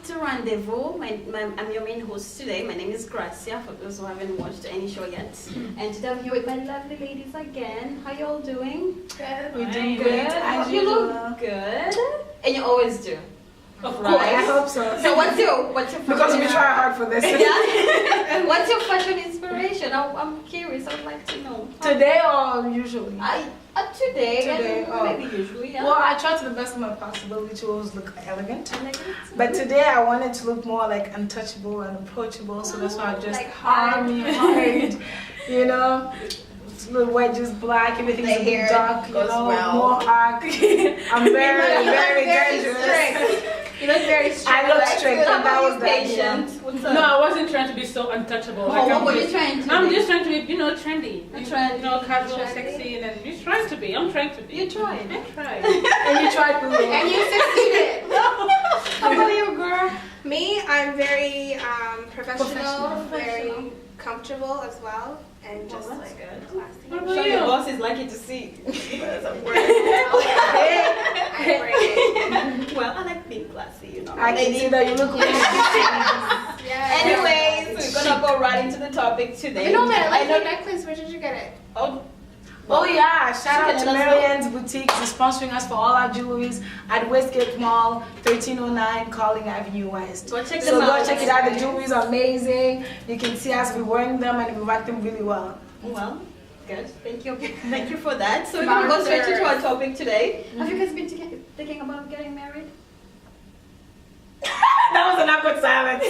to Rendez-vous. I'm your main host today. My name is Gracia, for those who haven't watched any show yet. And today I'm here with my lovely ladies again. How you all doing? Good. We're doing good. You look good. And you always do. Of course. I hope so. So what's your fashion? Because we try hard for this. Yeah. What's your fashion inspiration? I'm curious. I would like to know. Today or usually? Today. Oh. Maybe usually. Yeah. Well, I try to the best of my possibility to always look elegant. But today I wanted to look more like untouchable and approachable, so that's why I just like hard. You know. Little wedges, black, everything's a bit dark, you know, more arc. I'm very dangerous. You look very strict. I look strict, and that was patient. No, I wasn't trying to be so untouchable. What were you trying to be? I'm just trying to be, trendy. Trendy. Casual, sexy, and then you're trying to be. I'm trying to be. You tried. I tried. And you tried to and you succeeded. How about you, girl? Me, I'm very professional, very comfortable as well, and just like classy. What I'm about sure you? your boss is lucky to see. Well, I like being classy, you know. I can see that you look really Anyways, we're gonna go right into the topic today. You know what? I like your necklace. Where did you get it? Oh yeah, shout out to Let us Marianne's Boutique for sponsoring us for all our jewelries at Westgate Mall, 1309 Calling Avenue West. Go check So them out. go check it out. The jewelries are amazing. You can see us wearing them and we rock them really well. Well, good. Thank you. Thank you for that. So we're gonna go straight into our topic today. Have you guys been thinking about getting married? That was an awkward silence.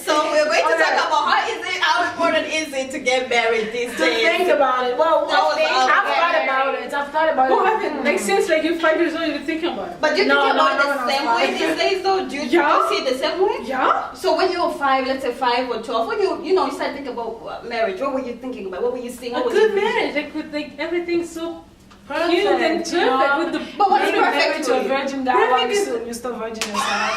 So we're going to talk about how important is it to get married these To days? think about it. Well, I've thought about it. What happened? Like since you're 5 years old, you've been thinking about it. But do you think about it the same way five. these days though? Do you see it the same way? Yeah. So when you were 5, let's say 5 or 12, when you start thinking about marriage, what were you thinking about? What were you seeing? A What was good your vision? marriage, like everything's so Perfect, cute and perfect you know. with the. But what's Maybe perfect married to to a you? virgin that Perfect long is- soon. You're still virgin inside.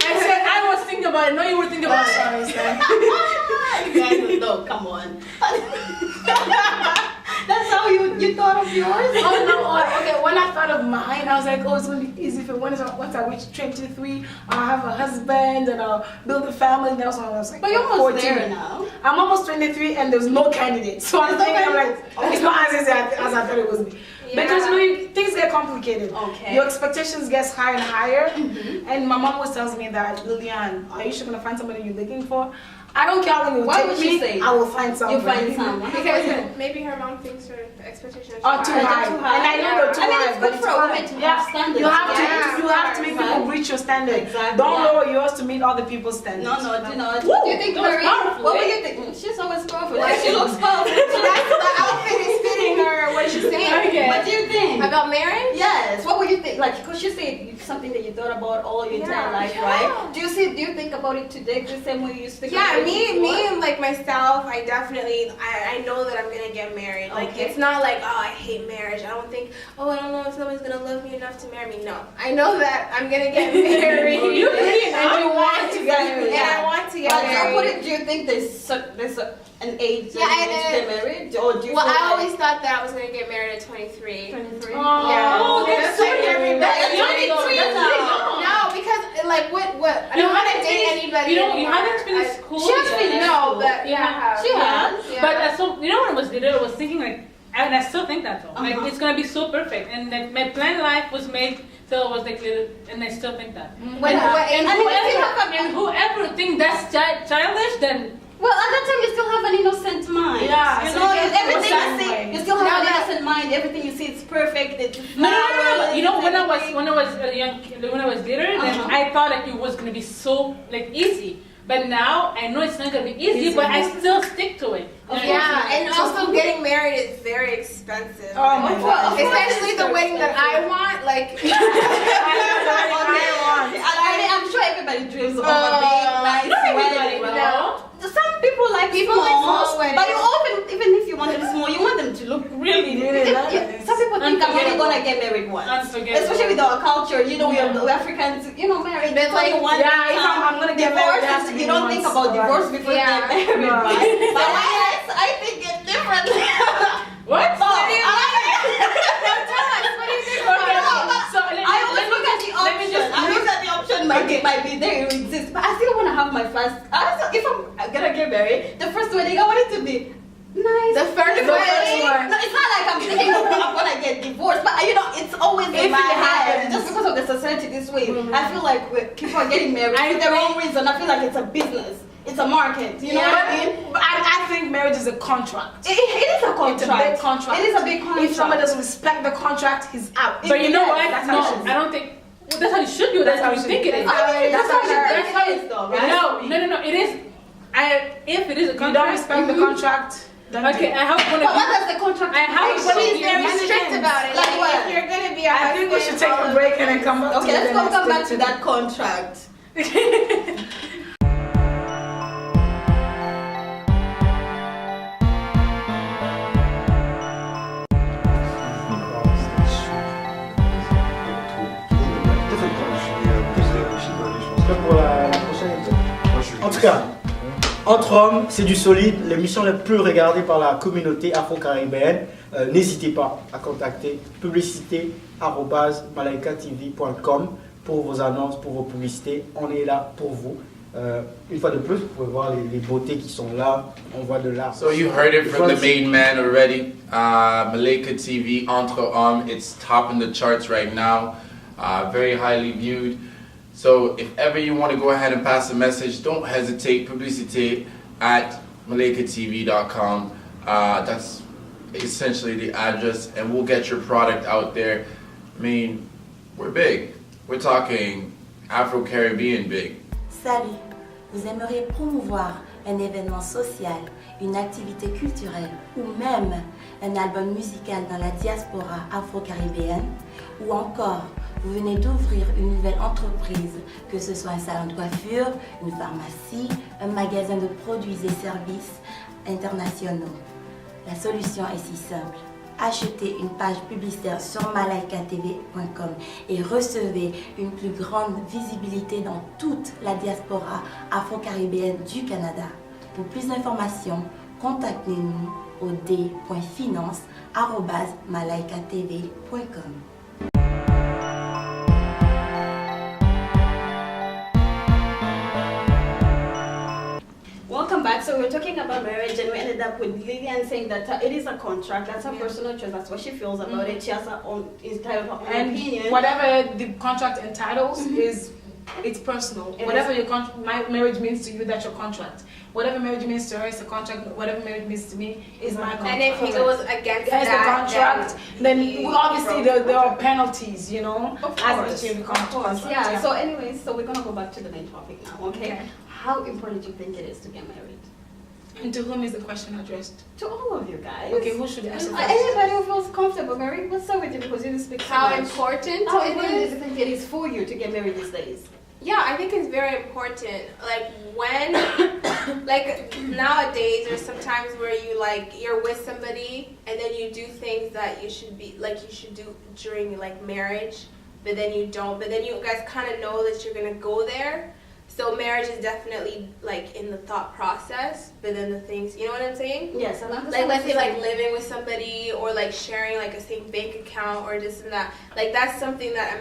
I said I was thinking about it. No, you were thinking about it. Sorry, Stan. You guys, no, come on. That's how you thought of yours? Oh no, okay, when I thought of mine, I was like, oh, it's gonna be easy for once I reach 23, I'll have a husband and I'll build a family. And that's when I was like, But you're almost 14. there now. I'm almost 23 and there's no candidate. So I'm thinking, I'm like, it's not as easy as I thought it was. Because things get complicated. Okay. Your expectations get higher and higher. And my mom always tells me that, Lillian, are you sure gonna find somebody you're looking for? I don't care how long it will Why take would me, she say? I will find somebody. You find someone. Because maybe her mom thinks her expectations Are too high. Too high. And I know they're too high. It's good but for a woman to have standards. You have right? to make people reach your standard. Exactly, Don't yeah. lower yours to meet other people's standards. No, do not. Woo! What do you think, That was Marie? powerful, What were eh? you thinking? She's always powerful. She looks powerful. The outfit is fitting her. What she's saying. Okay. What do you think? About marriage? Yes. What would you think? Like, because you said something that you thought about all your entire life, right? Do you think about it today the same way you used to think about it Me and like myself, I definitely, I know that I'm gonna get married. Like, Okay. it's not like, oh, I hate marriage. I don't think, oh, I don't know if someone's gonna love me enough to marry me. No, I know that I'm gonna get married. You really and you want to get married. Yeah. And I want to get But married. do you think there's an age Yeah, that you get married? Or do you Well, feel I like always thought that I was gonna get married at 23. 23? Oh, that's so like everybody. That's No, because like what? I don't want to date anybody. You anymore. haven't finished school. She has yet. finished No, school. but Yeah. I have. She has. Yeah. But so when I was little, I was thinking like, and I still think that though. Like Uh-huh. it's gonna be so perfect, and like my plan life was made till I was like little, and I still think that. What age? And whoever think that's childish, then Well, at that time you still have an innocent mind. Yeah, You so know, you get everything you innocent see, mind. you still have Now an that- innocent mind. Everything you see, it's perfect. It's no. You know, when I was everything. when I was a young kid, when I was little, then Uh-huh. I thought like it was gonna be so like easy. But now I know it's not gonna be easy, but I still stick to it. Yeah, and also getting married is very expensive. Oh my God. Especially the wedding that I want, like. I'm sure everybody dreams of a big, nice not everybody, wedding. you know? Some people like People small, like small weddings. but you often, even if you want them small, you want them to look really, Really nice. Some people think I'm only Unforgettable. gonna get married once, Unforgettable. especially with our culture. You know, we Africans, married. That's like, only one yeah, if time. I'm gonna get married, it has Divorce, to be you don't once. think about divorce before Yeah. you get married, No. right? But I think it's different. What? So, Tell us, what do you think about it? So I always look at the option. I look at the option, my Okay, it might be there, it exists, but I still want to have my first. If I'm gonna get married, the first wedding, I want it to be nice. The first wedding. No, it's not like I'm thinking of when I get divorced, but it's always in my head. Just because of the society this way, I feel like people are getting married for their own reason. I feel like it's a business. It's a market, you know what I mean? But I think marriage is a contract. It is a contract. It's a big contract. It is a big contract. If someone doesn't respect the contract, he's out. But you know what? That's No, how it should be. I don't think. Well, that's how you should do. That's how you think it is. That's how it is, though, right? No. It is. If it is a contract, You don't respect the contract. Okay, I have one. But what does the contract She's very strict about it. Like what? If you're gonna be I think we should take a break and then come back. Okay, let's come back to that contract. En tout cas, Entre hommes, c'est du solide, l'émission la plus regardée par la communauté afro-caribéenne. N'hésitez pas à contacter publicité@malaikatv.com pour vos annonces, pour vos publicités. On est là pour vous. Une fois de plus, vous pouvez voir les beautés qui sont là. On voit de l'art. So you heard it from the main man already. Malaika TV, Entre Hommes, it's topping the charts right now. Very highly viewed. So if ever you want to go ahead and pass a message, don't hesitate. Publicity@malaikatv.com. That's essentially the address, and we'll get your product out there. I mean, we're big. We're talking Afro-Caribbean big. Salut, vous aimeriez promouvoir un événement social, une activité culturelle ou même un album musical dans la diaspora afro-caribéenne? Ou encore, vous venez d'ouvrir une nouvelle entreprise, que ce soit un salon de coiffure, une pharmacie, un magasin de produits et services internationaux. La solution est si simple. Achetez une page publicitaire sur malaikatv.com et recevez une plus grande visibilité dans toute la diaspora afro-caribéenne du Canada. Pour plus d'informations, contactez-nous au d.finance@malaikatv.com. Welcome back. So we were talking about marriage, and we ended up with Lillian saying that it is a contract. That's her personal choice. That's what she feels about it. She has her own entitled her own opinion. Whatever the contract entitles it's personal. Whatever your my marriage means to you, that's your contract. Whatever marriage means to her is a contract. Whatever marriage means to me is my contract. And if he goes against the contract, then obviously there are penalties, you know. Of course. Yeah. So anyways, so we're gonna go back to the main topic now. Okay. How important do you think it is to get married? And to whom is the question addressed? To all of you guys. Okay, who should answer first? Anybody who feels comfortable. Mary, what's up with you, because you speak so How much. important How it important is? do you think it is for you to get married these days? Yeah, I think it's very important. Like when, like nowadays, there's sometimes where you're with somebody and then you do things that you should do during marriage, but then you don't. But then you guys kind of know that you're gonna go there. So marriage is definitely in the thought process, but then the things, you know what I'm saying? Yes, and Like let's say living with somebody or sharing a same bank account or this and that. That's something that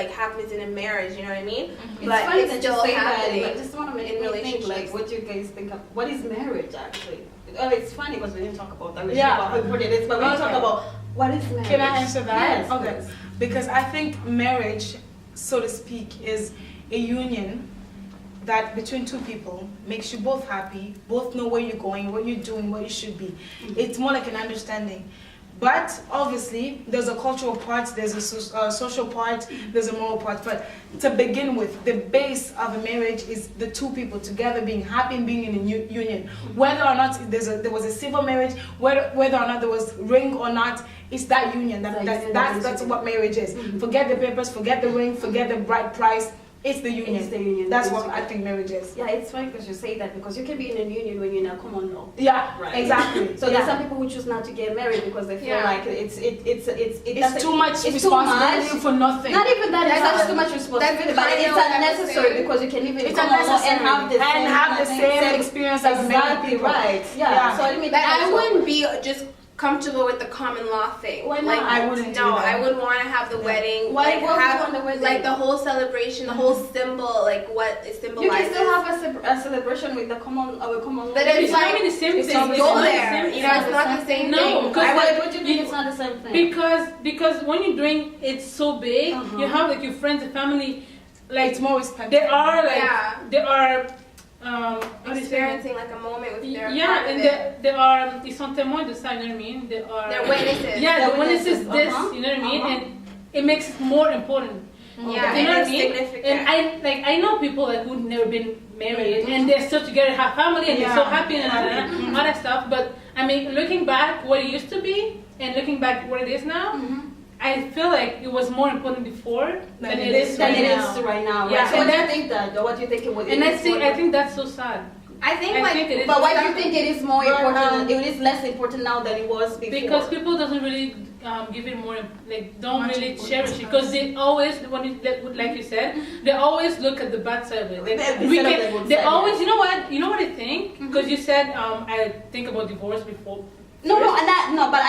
happens in a marriage, you know what I mean? It's funny that you say happening that, but I just want to make me think what do you guys think of what is marriage actually? Well, it's funny because we didn't talk about that. We didn't talk about how important it is, but we talk about what is marriage. Can I answer that? Yes. Okay. Please. Because I think marriage, so to speak, is a union that between two people makes you both happy, both know where you're going, what you're doing, what you should be. It's more like an understanding. But obviously, there's a cultural part, there's a social part, there's a moral part. But to begin with, the base of a marriage is the two people together being happy and being in a union. Whether or not there was a civil marriage, whether or not there was ring or not, it's that union. That's what marriage is. Forget the papers, forget the ring, forget the bride price. It's the union. It's the union. That's what I think marriage is. Yeah, it's funny because you say that because you can be in a union when you're in a common law. Yeah, right. Exactly. So there's some people who choose not to get married because they feel like it's too much responsibility for nothing. Not even that. It's too much responsibility, but it's unnecessary because you can live in a common law and have the same experience as exactly many people. Right. Yeah. So I wouldn't be just comfortable with the common law thing. Why not? Like, I wouldn't do No, that. I would want to have the wedding. Why like, would you have want the wedding? like the whole celebration, the whole symbol, like what it You symbolizes. can still have a celebration with the common law. But it's It's like not the same it's thing. not It's go not the there. same You know, it's not the same No, thing. because Why do you think it's not the same thing? Because when you're doing it so big, you have like your friends and family, like It's more respectful. they are like Yeah. they are how do you say that? experiencing like a moment with their Yeah, part and of it. they are ils sont témoins de ça, you know what I mean? They are They're witnesses. Yeah, They're the witnesses witnesses, this, uh-huh. you know what I mean? Uh-huh. And it makes it more important. Yeah, You know what I it's mean? significant. And I know people like who've never been married and they're still together, have family, and they're so happy and all that stuff. But I mean, looking back what it used to be and looking back what it is now, I feel like it was more important before than it is Than right it now. is right now. Yeah, Right? So and what do you that's- think that? Or what do you think it would? And I think that's so sad. I think I like think it is. But why do you think it is more But, important? It is less important now than it was before. Because people doesn't really give it more, like don't Much really importance. cherish it. Because they always, when you, like you said, they always look at the bad side of it. Instead of We the can, good they side, always, you know what I think? Because you said I think about divorce before. No, and that no, but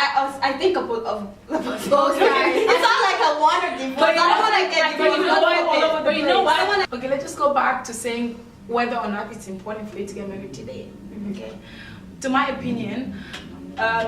I think of both sides. It's not like I want a divorce. But I don't want to get but you divorced. know what? But you know what? Okay, let's just go back to saying whether or not it's important for you to get married today. Okay, to my opinion,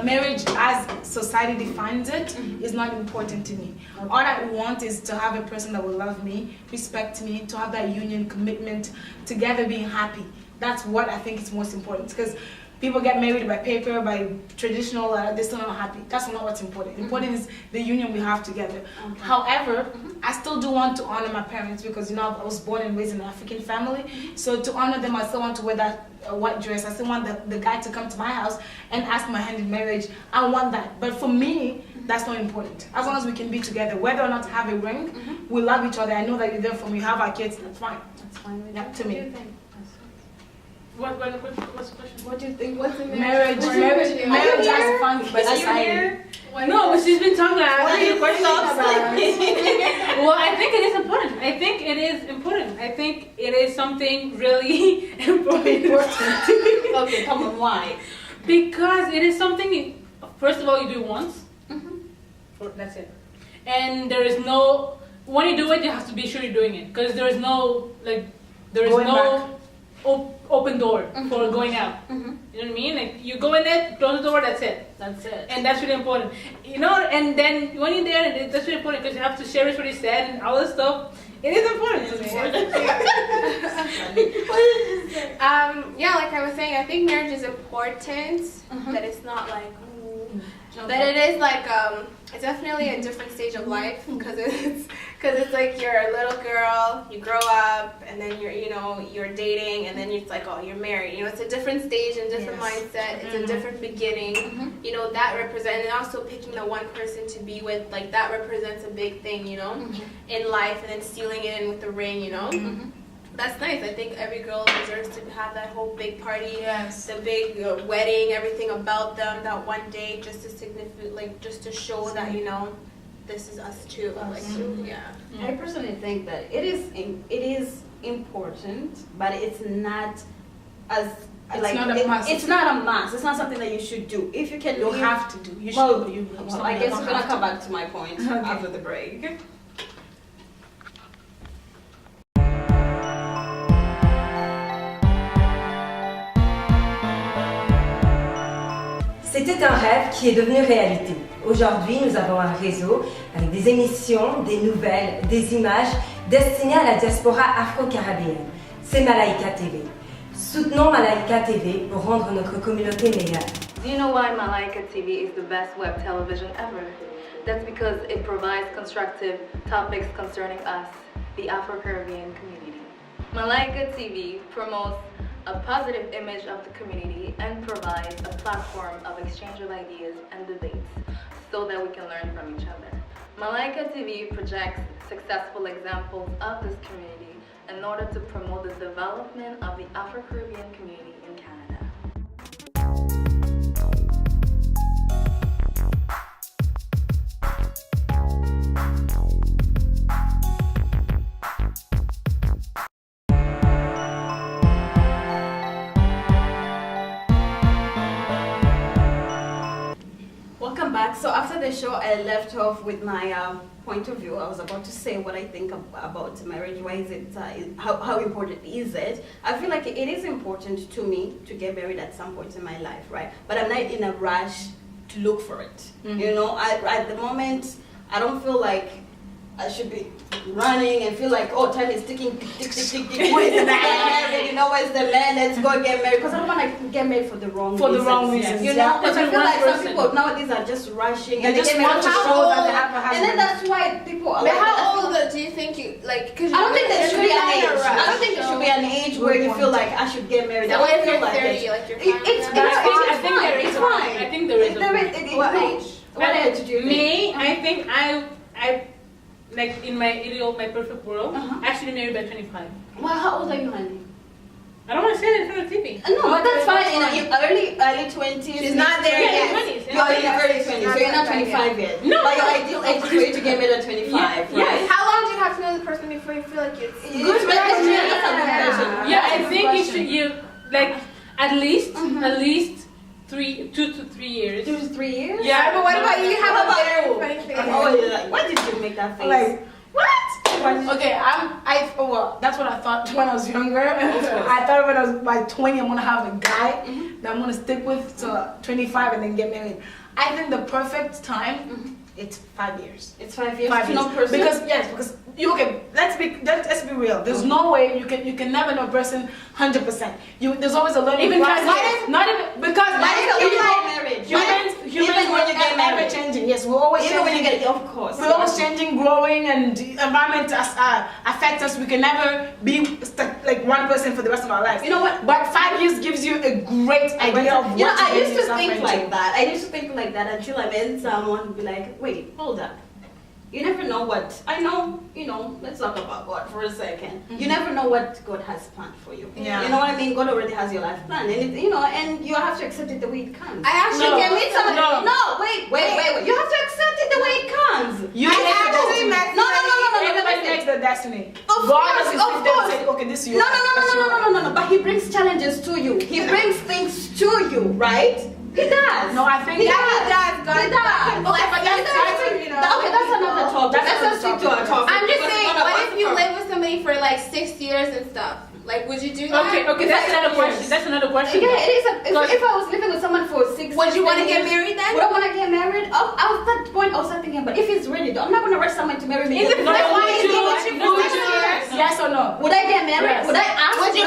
marriage as society defines it is not important to me. All I want is to have a person that will love me, respect me, to have that union, commitment, together being happy. That's what I think is most important, because people get married by paper, by traditional, they're still not happy. That's not what's important. Important is the union we have together. However, I still do want to honor my parents because, you know, I was born and raised in an African family. So to honor them, I still want to wear that white dress. I still want the guy to come to my house and ask my hand in marriage. I want that. But for me, that's not important. As long as we can be together, whether or not to have a ring, we love each other. I know that you're there for me. You have our kids, that's fine. That's fine with Yeah, you. to me. What's the question? What do you think? What's the Marriage as defined by society. No, but she's been talking like What do you asking questions think? about. Well, I think it is important. I think it is important. I think it is something really important. Okay, come on, why? Because it is something. First of all, you do it once. That's it. And there is no. When you do it, you have to be sure you're doing it. Because there is no Going back. open door for going out. You know what I mean? Like you go in it, close the door. That's it. That's it. And that's really important. You know, and then when you're there, that's really important because you have to cherish what he said and all this stuff. It is important to me. Yeah, like I was saying, I think marriage is important, but it's not like, but it is like, it's definitely a different stage of life because it's like you're a little girl, you grow up, and then you're dating, and then it's like, oh, you're married. You know, it's a different stage and different mindset. It's a different beginning. You know, that represents, and also picking the one person to be with, like that represents a big thing, you know, in life, and then sealing it in with the ring, you know. That's nice. I think every girl deserves to have that whole big party, the big wedding, everything about them, that one day, just to significant, like just to show that, you know, this is us too. Like, yeah. I personally think that it is important, but it's not as It's not a must. It's not a must. It's not something that you should do. If you can, You have to do. You well, should. well, I guess we're gonna come back to my point after the break. C'était un rêve qui est devenu réalité. Aujourd'hui, nous avons un réseau avec des émissions, des nouvelles, des images destinées à la diaspora afro-caribéenne. C'est Malaika TV. Soutenons Malaika TV pour rendre notre communauté meilleure. Do you know why Malaika TV is the best web television ever? That's because it provides constructive topics concerning us, the Afro-Caribbean community. Malaika TV promotes a positive image of the community and provides a platform of exchange of ideas and debates so that we can learn from each other. Malaika TV projects successful examples of this community in order to promote the development of the Afro-Caribbean community in Canada. the show, I left off with my point of view. I was about to say what I think about marriage. Why is it? How important is it? I feel like it is important to me to get married at some point in my life, right? But I'm not in a rush to look for it. You know, at the moment, I don't feel like I should be running and feel like, oh, time is ticking, tick, tick, tick, tick. Where's the man? You know, where's the man? Let's go get married. Because I don't want to get married for the wrong reasons. You know, because I feel like some people nowadays are just rushing and they get married to show that they have a husband. And then that's why people are but like, how old do you think you, like, because I don't think there should be an age. I don't think there should be an age where you feel like I should get married. So I if don't you're feel like 30, like you're fine. I think there is one. I think there is What age? What age do you think? Me, I think I like in my ideal, my perfect world, I should be married by 25. Well, how old are you, honey? I don't want to say it in front of TV. No, but that's fine. In early 20s. She's not there yet. 20s. You're in your early 20s, so you're not 25 yet. No. But your ideal age is for you to get married at 25, right? Yes. How long do you have to know the person before you feel like it's Good question. Yeah, I think you like at least 2 to 3 years. 2 to 3 years? Yeah, but what about you? How about you? Funny face. Oh, you're like, why did you make that face? Like, what? Okay, well, that's what I thought when I was younger. I thought when I was by 20, I'm gonna have a guy that I'm gonna stick with to 25 and then get married. I think the perfect time, it's 5 years. It's 5 years. 5 to years. know person. Because you okay. Let's be real. There's no way you can never know a person 100%. There's always a learning Even process. Not even because humans when you get married. ever changing. Yes, we're always Even when you changing. get, of course. We're always changing, growing, and the environment affects us. We can never be stuck like one person for the rest of our lives. You know what? But 5 years gives you a great idea of what you know, I to used to yourself think into. like that. I used to think like that until I met someone who'd be like, wait, hold up. You never know what, I know, you know, let's talk about God for a second. You never know what God has planned for you. Yeah. You know what I mean? God already has your life planned. And, you know, and you have to accept it the way it comes. I actually can meet someone. Wait. You have to accept it the way it comes. You actually met Everybody makes their destiny. Of God course, doesn't of sit there and course. say, okay, this is your No. But He brings challenges to you. He brings things to you, right? He does. No, I think He does. God He does. Okay, but that's another topic. Let's just stick to our topic. I'm just Because saying, it's not what about if you her. live with somebody for like 6 years and stuff? Like, would you do that? Okay, that's another question. That's another question. Yeah, it is. If I was living with someone for 6 years, Would you want to 10 get years, married then? Would I want to get married? At that point, I was starting, but if he's ready, I'm not going to rush someone to marry me. In the No, first no, one, would you you- would you no, for 6 would you- years? Yes or no? Would I get married? Yes. Would I ask? Would you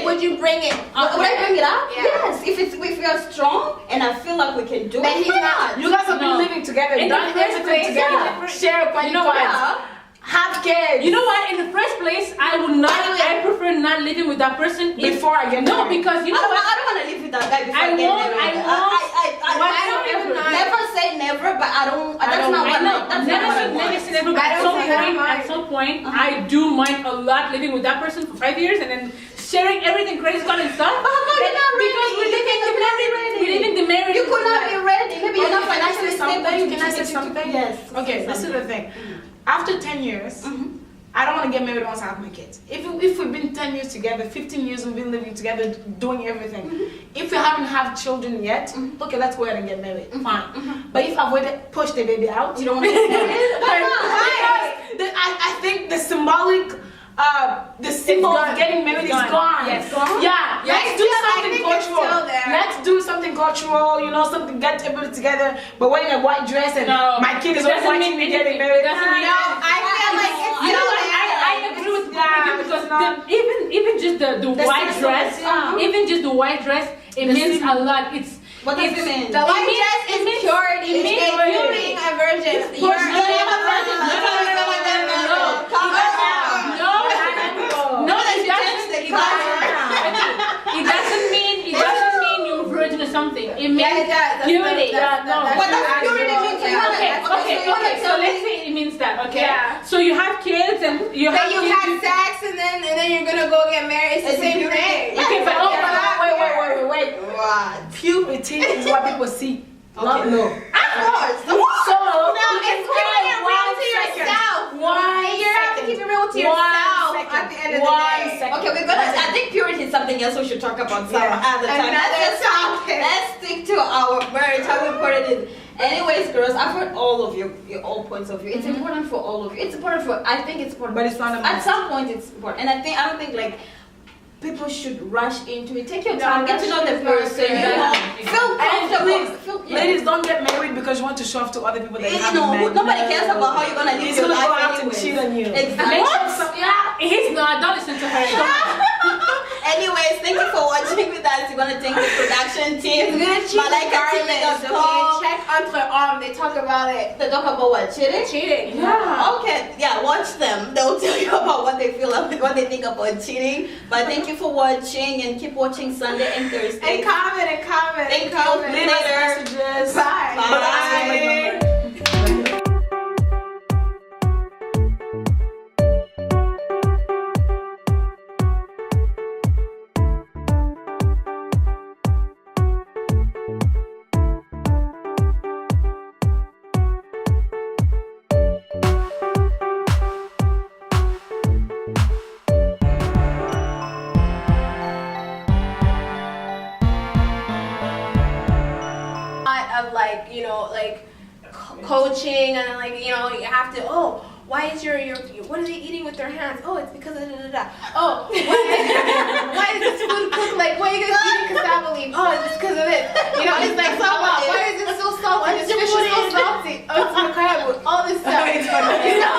would you bring it? Would I bring it up? Yeah. Yes. If you're strong and I feel like we can do Then it, he's why not. You guys have been No. living together, In the done first everything place, together, yeah. share a You know cards, have kids. You know what? In the first place, I would not. I prefer not living with that person Before I get No, married. because you know what? I don't want to live with that guy before I I get won't- married. I don't won't- even never say never, but I don't. That's not what I know. that's Never not what I say want. never say never. But I at don't some say I point, mind. at some point, I do mind a lot living with that person for 5 years and then sharing everything, credit card and stuff. But how come you're not ready? Because we're living the married. We're living the married. You could not be ready. Maybe you're not Can I financially say stable. something? Can I say something? Yes. Okay, this is the thing. After 10 years, I don't want to get married once I have my kids. If we've been 10 years together, 15 years we've been living together, doing everything. If we haven't had children yet, okay, let's go ahead and get married. Fine. But if I've already pushed the baby out, You don't want to get married? Why not? because I think the symbol of getting married is gone. Yes. Gone? Yeah, let's do I something think it's cultural. still there. Let's do something cultural, you know, something get everybody together, but wearing a white dress and No. my kid is It always doesn't watching mean me getting anything. married. It doesn't mean No, I feel like it's You know still what? there. I agree with Yeah, you because it's not- even just the white system, dress, yeah. even just the white dress, it means a lot. What does it mean? The white means- dress it is means- purity. it means It's you purity. being a virgin. It's You're purity. a virgin. No, it doesn't. It doesn't mean you're a virgin or something. It means Yeah, it does. purity. What does purity mean to you? Okay. So let's say it means that. Okay. Yeah. So you have kids and you Then have you kids. have sex and then you're gonna go get married. It's the same thing. Okay, but Wait. What? Puberty is what people see, not know. Of course. So, No, it's keeping it real to yourself. You have to keep it real to yourself at the end of the day. Okay, we're gonna. I think purity is something else we should talk about some Yeah. other time. Another topic. Let's stick to our marriage, how important it is. Anyways, girls, I've heard all of your all points of view. It's important for all of you. It's important for. I think it's important. But it's not a At must. some point, it's important, and I don't think like people should rush into it. Take your time, get to know the person. You know, feel comfortable. Ladies, don't get married because you want to show off to other people that you You haven't know, met. nobody cares about how you're gonna live He's your gonna life go out and anyways. cheat on you. Exactly. He's not. Don't listen to her. Anyways, thank you for watching with us. We're gonna thank the production team. Malaika TV. Check Entre Hommes. They talk about it. They talk about what? Cheating? Cheating. Yeah. Okay. Yeah. Watch them. They'll tell you about what they feel, what they think about cheating. But thank you for watching, and keep watching Sunday and Thursday. And comment. Thank you. Leave us Later. messages. Bye. Bye. Of like, you know, like coaching and like, you know, you have to, oh, why is your what are they eating with their hands? Oh, it's because of da. Oh, why is this food cooked like, why are you guys eating cassava leaf? Oh, it's because of it. You know, it's like, why is it so salty? This fish is so salty. Oh, it's macabre. All this stuff. You know?